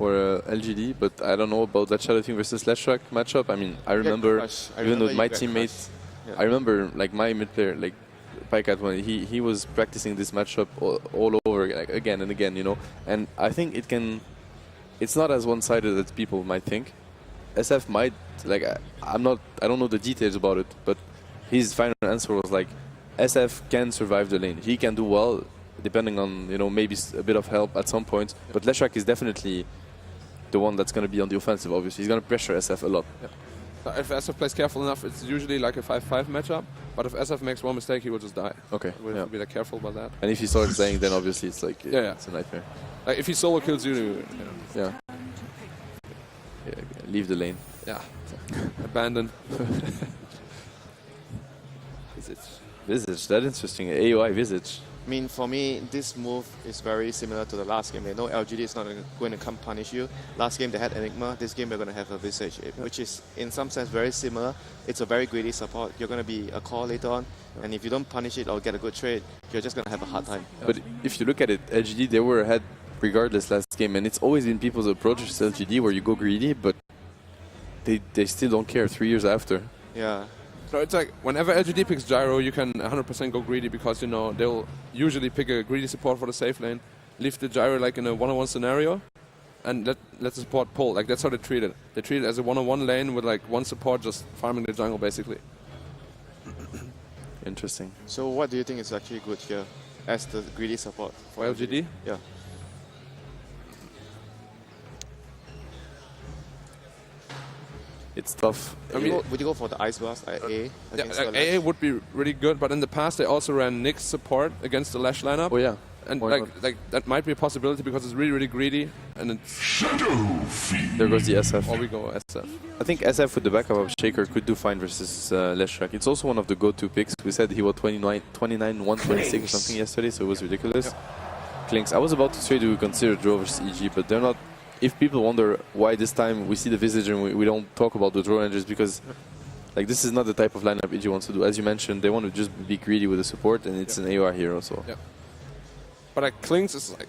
for LGD, but I don't know about that Shadow Thing versus Leshrac matchup. I mean, I remember, even with my teammates, I remember like my mid player, like Pycat, when he was practicing this matchup all over like, again and again, you know. And I think it's not as one-sided as people might think. SF might, like, I don't know the details about it, but his final answer was like, SF can survive the lane. He can do well, depending on, you know, maybe a bit of help at some point. Yeah. But Leshrac is definitely the one that's going to be on the offensive, obviously. He's going to pressure SF a lot. Yeah. If SF plays careful enough, it's usually like a 5-5 matchup. But if SF makes one mistake, he will just die. Okay. We have to be like careful about that. And if he starts dying, then obviously it's like, it's a nightmare. Like if he solo kills you, yeah, leave the lane. Yeah. Abandon. Visage, that's interesting. AOI Visage. I mean, for me, this move is very similar to the last game. They know LGD is not going to come punish you. Last game they had Enigma. This game they're going to have a Visage, which is in some sense very similar. It's a very greedy support. You're going to be a core later on, and if you don't punish it or get a good trade, you're just going to have a hard time. But if you look at it, LGD, they were ahead regardless last game, and it's always been people's approach to LGD where you go greedy, but they still don't care 3 years after. Yeah. So it's like, whenever LGD picks Gyro, you can 100% go greedy because, you know, they'll usually pick a greedy support for the safe lane, leave the Gyro like in a one-on-one scenario, and let the support pull. Like, that's how they treat it. They treat it as a one-on-one lane with like one support just farming the jungle, basically. Interesting. So what do you think is actually good here as the greedy support for LGD? Yeah. It's tough. Would you go for the Ice Blast, AA? Yeah, AA would be really good, but in the past they also ran Nyx support against the Lash lineup. Oh yeah. And like that might be a possibility because it's really, really greedy. And it's Shadow Fiend. There goes the SF. Or we go SF. I think SF with the backup of Shaker could do fine versus Leshrac. It's also one of the go-to picks. We said he was 29, 126 or something yesterday, so it was ridiculous. Yeah. Clinks. I was about to say do we consider draw versus EG, but they're not. If people wonder why this time we see the Visage and we don't talk about the draw rangers, because like this is not the type of lineup EG wants to do. As you mentioned, they want to just be greedy with the support, and it's an AOR hero. So. Yeah. But like Clinks is like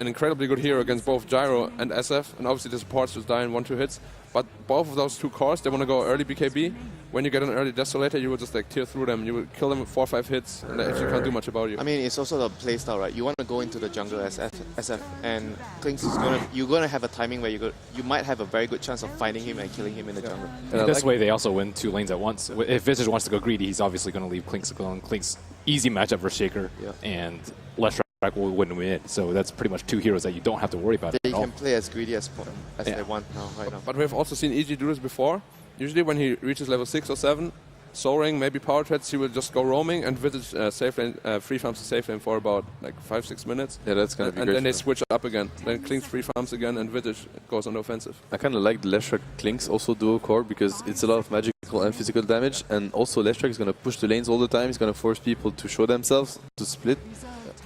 an incredibly good hero against both Gyro and SF, and obviously the supports just die in 1-2 hits. But both of those two cores, they want to go early BKB. When you get an early Desolator, you will just like tear through them. You will kill them with 4 or 5 hits, and they actually can't do much about you. I mean, it's also the playstyle, right? You want to go into the jungle as SF, and Clinks is you're gonna have a timing where you might have a very good chance of finding him and killing him in the jungle. And this way, they also win 2 lanes at once. If Visage wants to go greedy, he's obviously going to leave Clinks alone. Clinks easy matchup for Shaker, and Leshrac will win. So that's pretty much 2 heroes that you don't have to worry about. They can play as greedy as they want now, now. But we've also seen EG do this before. Usually when he reaches level 6 or 7, Soul Ring, maybe Power Treads, he will just go roaming and Visage safe lane, free farms the safe lane for about like 5-6 minutes. Yeah, that's gonna be great. And then they switch up again. Then Clinks free farms again and Visage goes on the offensive. I kind of like the Leshrac Clinks also dual core because it's a lot of magical and physical damage, and also Leshrac is gonna push the lanes all the time. He's gonna force people to show themselves, to split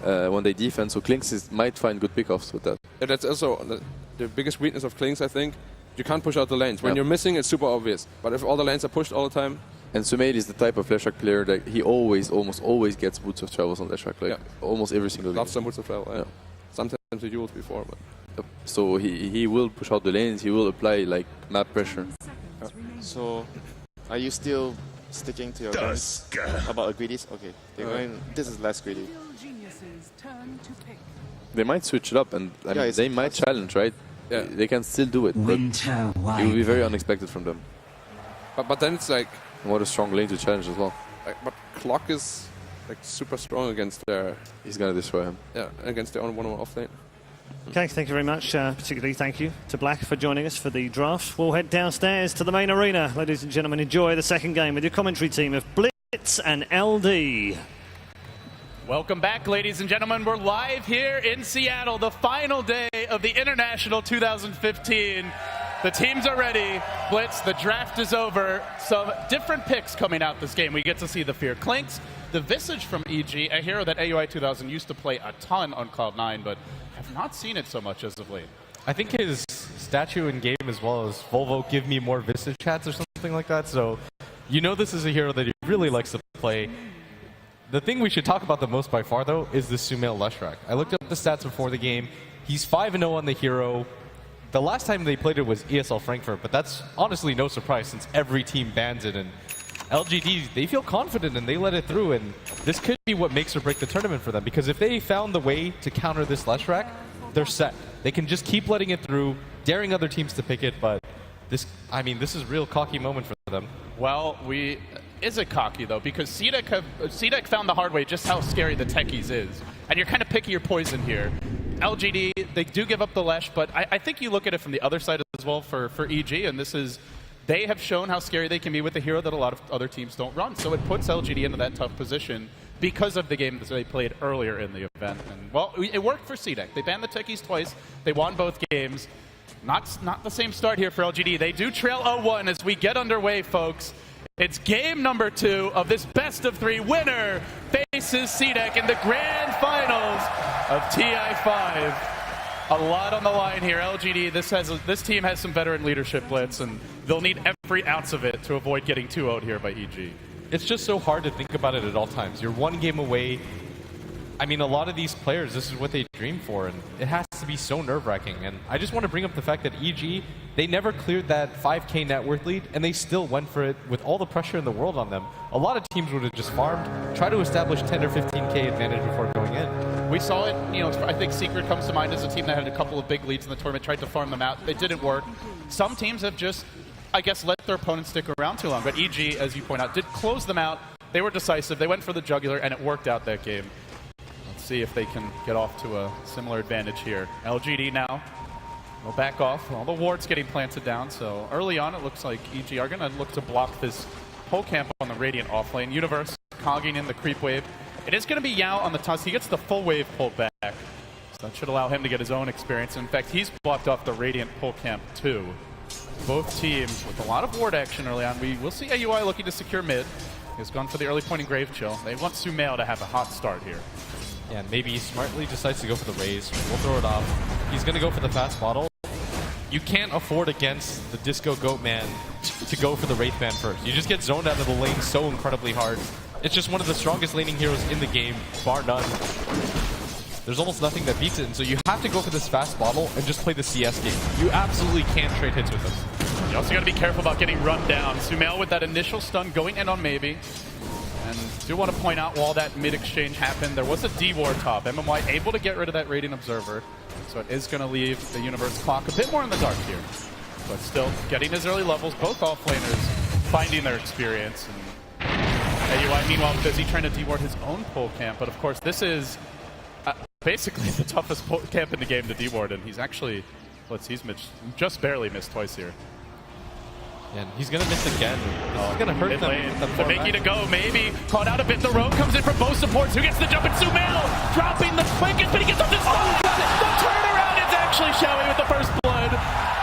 when they defend. So Clinks might find good pickoffs with that. Yeah, that's also the biggest weakness of Clinks, I think. You can't push out the lanes. When you're missing, it's super obvious. But if all the lanes are pushed all the time... And Sumail is the type of Leshrac player that he almost always gets boots of travels on Leshrac. Like almost every single game. Loves some boots of travel, yeah. Sometimes he duels before, but... So he will push out the lanes, he will apply like map pressure. So, are you still sticking to your guns about a greedy? Okay, this is less greedy. They might switch it up, and I mean, they might challenge, right? Yeah. They can still do it, but it will be very unexpected from them. But then it's like... What a strong lane to challenge as well. Like, but Clock is like super strong against their... He's going to destroy him. Yeah, against their own one-on-one off lane. Okay, thank you very much. Particularly thank you to Black for joining us for the draft. We'll head downstairs to the main arena. Ladies and gentlemen, enjoy the second game with your commentary team of Blitz and LD. Welcome back, ladies and gentlemen. We're live here in Seattle, the final day of the International 2015. The teams are ready. Blitz, the draft is over. Some different picks coming out this game. We get to see the Fear Clinks, the Visage from EG, a hero that AUI 2000 used to play a ton on Cloud9, but have not seen it so much as of late. I think his statue in game as well as Volvo give me more Visage chats or something like that. So you know this is a hero that he really likes to play. The thing we should talk about the most by far, though, is the Sumail Leshrac. I looked up the stats before the game. He's 5-0 on the hero. the last time they played it was ESL Frankfurt, but that's honestly no surprise since every team bans it. And LGD, they feel confident and they let it through, and this could be what makes or break the tournament for them, because if they found the way to counter this Leshrac, they're set. They can just keep letting it through, daring other teams to pick it, but this is a real cocky moment for them. Well, is it cocky though? Because CDEC found the hard way just how scary the techies is. And you're kind of picking your poison here. LGD, they do give up the Lesh, but I think you look at it from the other side as well for EG, and this is, they have shown how scary they can be with a hero that a lot of other teams don't run. So it puts LGD into that tough position because of the game that they played earlier in the event. And, well, it worked for CDEC. They banned the techies twice. They won both games. Not the same start here for LGD. They do trail 0-1 as we get underway, folks. It's game number 2 of this best-of-3. Winner faces CDEC in the grand finals of TI5. A lot on the line here. LGD, this team has some veteran leadership, Blitz, and they'll need every ounce of it to avoid getting 2-0'd here by EG. It's just so hard to think about it at all times. You're one game away. I mean, a lot of these players, this is what they dream for, and it has to be so nerve-wracking. And I just want to bring up the fact that EG, they never cleared that 5K net worth lead, and they still went for it with all the pressure in the world on them. A lot of teams would have just farmed, try to establish 10 or 15K advantage before going in. We saw it, I think Secret comes to mind as a team that had a couple of big leads in the tournament, tried to farm them out. It didn't work. Some teams have just, I guess, let their opponents stick around too long. But EG, as you point out, did close them out. They were decisive. They went for the jugular, and it worked out that game. See if they can get off to a similar advantage here. LGD now will back off. All the wards getting planted down, so early on it looks like EG are going to look to block this whole camp on the Radiant offlane. Universe cogging in the creep wave. It is going to be Yao on the Tusk. He gets the full wave pulled back, so that should allow him to get his own experience. In fact, he's blocked off the Radiant pull camp too. Both teams with a lot of ward action early on. We will see AUI looking to secure mid. He's gone for the early point in Grave Chill. They want Sumail to have a hot start here. Yeah, maybe he smartly decides to go for the raise. We'll throw it off. He's going to go for the fast bottle. You can't afford against the Disco Goat Man to go for the Wraith Man first. You just get zoned out of the lane so incredibly hard. It's just one of the strongest laning heroes in the game, bar none. There's almost nothing that beats it, and so you have to go for this fast bottle and just play the CS game. You absolutely can't trade hits with him. You also got to be careful about getting run down. Sumail with that initial stun going in on maybe. And do want to point out while that mid-exchange happened, there was a D-Ward top. MMY able to get rid of that Radiant Observer. So it is going to leave the Universe clock a bit more in the dark here. But still, getting his early levels, both offlaners finding their experience. And AUI, meanwhile, busy trying to D-Ward his own pull camp. But of course, this is basically the toughest pull camp in the game to D-Ward. And he's actually, he's just barely missed twice here. And he's going to miss again. This is going to hurt them. They're making to go, maybe. Caught out a bit. The rogue comes in from both supports. Who gets the jump? It's Sumail dropping the quickest, but he gets up to stun. The turnaround is actually Xiaoyi with the first blood.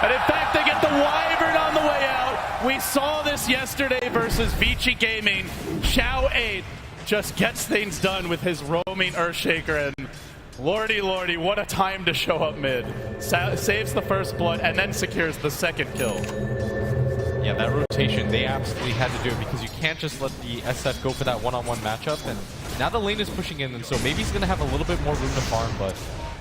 And in fact, they get the Wyvern on the way out. We saw this yesterday versus Vici Gaming. Xiao8 just gets things done with his roaming Earthshaker. And lordy, lordy, what a time to show up mid. Saves the first blood and then secures the second kill. Yeah, that rotation, they absolutely had to do it because you can't just let the SF go for that one-on-one matchup. And now the lane is pushing in, and so maybe he's going to have a little bit more room to farm, but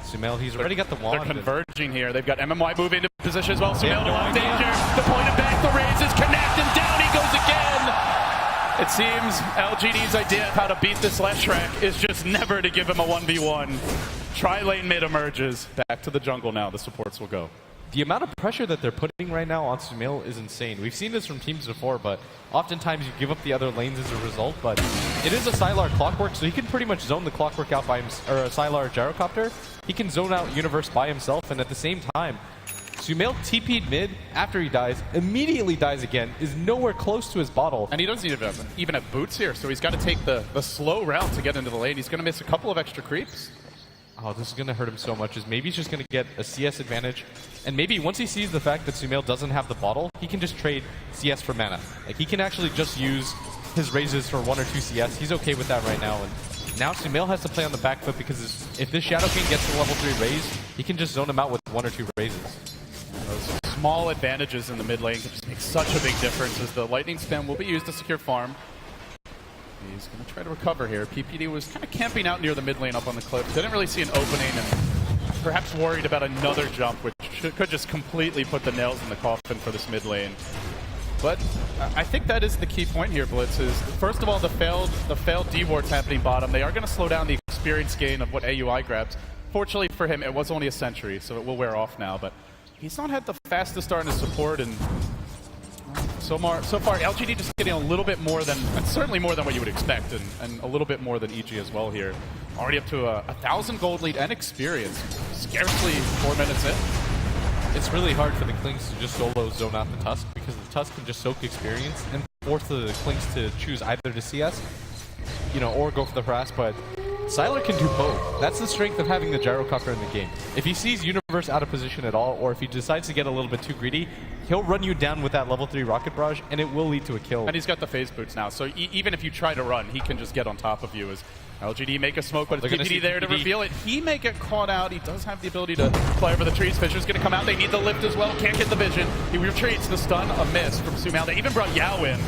Sumail, he's already got the wand. They're converging here. They've got MMY moving into position as well. Sumail in a lot of danger. The point of back, the raise is connect, and down he goes again. It seems LGD's idea of how to beat this Leshrac is just never to give him a 1v1. Tri-lane mid emerges. Back to the jungle now. The supports will go. The amount of pressure that they're putting right now on Sumail is insane. We've seen this from teams before, but oftentimes you give up the other lanes as a result. But it is a Sylar Clockwork, so he can pretty much zone the Clockwork out by himself, or a Sylar Gyrocopter. He can zone out Universe by himself, and at the same time, Sumail TP'd mid after he dies, immediately dies again, is nowhere close to his bottle. And he doesn't even have boots here, so he's got to take the slow route to get into the lane. He's going to miss a couple of extra creeps. Oh, this is going to hurt him so much. Is maybe he's just going to get a CS advantage. And maybe once he sees the fact that Sumail doesn't have the bottle, he can just trade CS for mana. Like, he can actually just use his raises for 1 or 2 CS. He's okay with that right now. And now Sumail has to play on the back foot because if this Shadow King gets to level 3 raise, he can just zone him out with 1 or 2 raises. Those small advantages in the mid lane can just make such a big difference as the lightning spam will be used to secure farm. He's going to try to recover here. PPD was kind of camping out near the mid lane up on the cliff. Didn't really see an opening and perhaps worried about another jump, which could just completely put the nails in the coffin for this mid lane. But I think that is the key point here, Blitz, is first of all the failed D-wards happening bottom. They are going to slow down the experience gain of what AUI grabs. Fortunately for him, it was only a Sentry, so it will wear off now. But he's not had the fastest start in his support, and so far LGD just getting a little bit more than, and certainly more than what you would expect, and a little bit more than EG as well here. Already up to a 1,000 gold lead and experience. Scarcely 4 minutes in. It's really hard for the Clinks to just solo zone out the Tusk because the Tusk can just soak experience and force the Clinks to choose either to CS, or go for the harass, but Sylar can do both. That's the strength of having the gyrocopter in the game. If he sees Universe out of position at all, or if he decides to get a little bit too greedy, he'll run you down with that level 3 rocket barrage, and it will lead to a kill. And he's got the phase boots now, so even if you try to run, he can just get on top of you as LGD make a smoke, but it's PPD there to reveal it. He may get caught out. He does have the ability to fly over the trees. Fisher's going to come out. They need the lift as well. Can't get the vision. He retreats. The stun, a miss from Sumal. They even brought Yao in.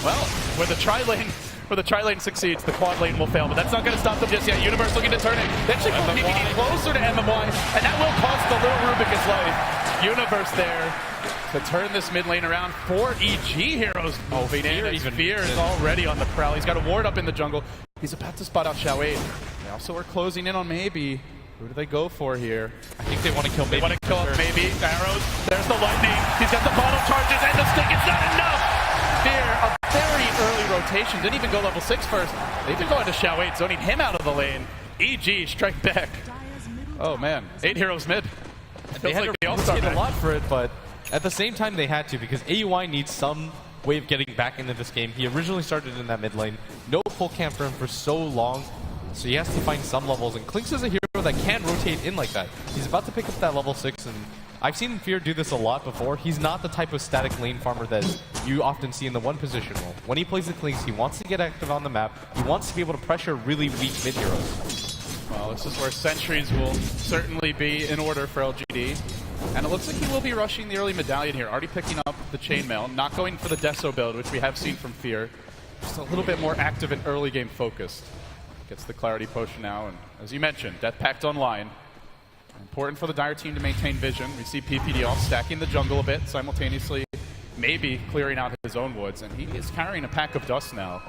Well, where the tri-lane succeeds, the quad lane will fail, but that's not going to stop them just yet. Universe looking to turn it. They actually pull PPD closer to MMY, and that will cost the little Rubik his life. Universe there to turn this mid lane around. 4 EG heroes moving in. Fear is already on the prowl. He's got a ward up in the jungle. He's about to spot out Xiao. They also are closing in on Maybe. Who do they go for here? I think they want to kill Maybe. They want to kill Maybe. Arrows. There's the lightning. He's got the bottle charges and the stick. It's not enough. Fear, a very early rotation. Didn't even go level 6 first. They did go into Xiao, zoning him out of the lane. EG strike back. Oh man, 8 heroes mid. They had to rotate a lot for it, but at the same time they had to, because AUI needs some way of getting back into this game. He originally started in that mid lane. No full camp for him for so long, so he has to find some levels. And Clinks is a hero that can rotate in like that. He's about to pick up that level 6, and I've seen Fear do this a lot before. He's not the type of static lane farmer that you often see in the one position role. When he plays the Clinks, he wants to get active on the map. He wants to be able to pressure really weak mid heroes. Well, this is where sentries will certainly be in order for LGD. And it looks like he will be rushing the early medallion here, already picking up the chainmail, not going for the Deso build, which we have seen from Fear. Just a little bit more active and early game focused. Gets the clarity potion now, and as you mentioned, Death Pact online. Important for the Dire team to maintain vision. We see PPD off stacking the jungle a bit, simultaneously maybe clearing out his own woods, and he is carrying a pack of dust now.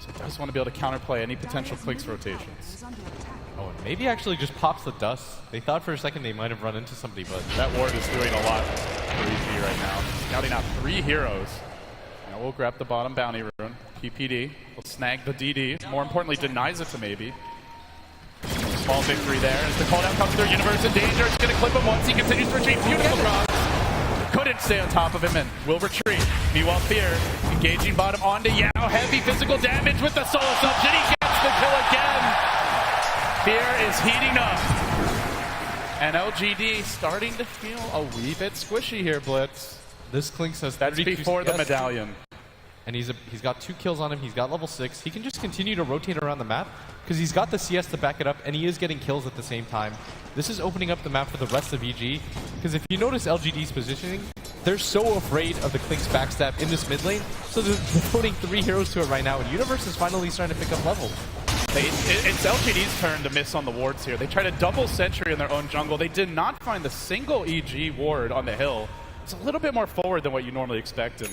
So he does want to be able to counterplay any potential Clinks rotations. Oh, and maybe actually just pops the dust. They thought for a second they might have run into somebody, but that ward is doing a lot for EG right now. Scouting out 3 heroes. Now we'll grab the bottom bounty rune. PPD will snag the DD. More importantly, denies it to Maybe. Small victory there as the call down comes through. Universe in danger. It's going to clip him once. He continues to retreat. Beautiful cross. Couldn't stay on top of him and will retreat. Meanwhile, Fear engaging bottom onto Yao. Heavy physical damage with the soul subs. And he gets the kill again. Fear is heating up. And LGD starting to feel a wee bit squishy here, Blitz. This Clinks has That's before the medallion. And he's got 2 kills on him. He's got level 6. He can just continue to rotate around the map because he's got the CS to back it up, and he is getting kills at the same time. This is opening up the map for the rest of EG, because if you notice LGD's positioning, they're so afraid of the Clinks backstab in this mid lane, so they're putting 3 heroes to it right now, and Universe is finally starting to pick up levels. It's LGD's turn to miss on the wards here. They try to double sentry in their own jungle. They did not find the single EG ward on the hill. It's a little bit more forward than what you normally expect, and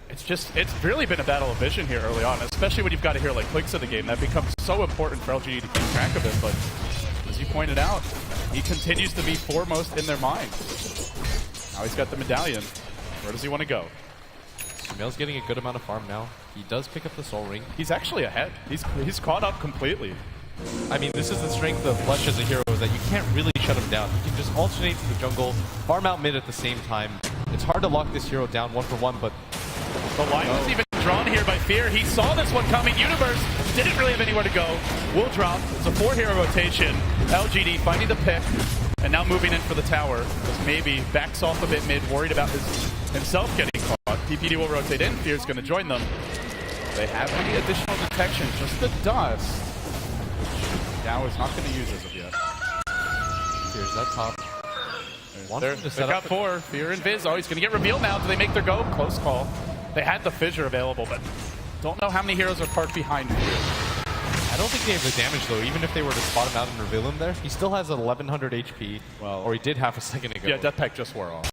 it's really been a battle of vision here early on, especially when you've got a hero like Clinks in the game. That becomes so important for LGD to keep track of it, but as you pointed out, he continues to be foremost in their mind. Now he's got the medallion. Where does he want to go? Sumail's getting a good amount of farm now. He does pick up the soul ring. He's actually ahead. He's caught up completely. I mean, this is the strength of Flesh as a hero, is that you can't really shut him down. You can just alternate to the jungle, farm out mid at the same time. It's hard to lock this hero down 1-for-1, but the line was even drawn here by Fear. He saw this one coming. Universe didn't really have anywhere to go. Will drop. It's a 4-hero rotation. LGD finding the pick, and now moving in for the tower. As Maybe backs off a bit mid, worried about himself getting caught. PPD will rotate in. Fear's going to join them. They have any additional detection, just the dust. Now is not going to use as of yet. Here's that top. They got 4. Fear and Viz. Oh, he's going to get revealed now. Do they make their go? Close call. They had the fissure available, but don't know how many heroes are parked behind Fear. I don't think they have the damage, though. Even if they were to spot him out and reveal him there, he still has 1100 HP. Well, or he did half a second ago. Yeah, Death Pack just wore off.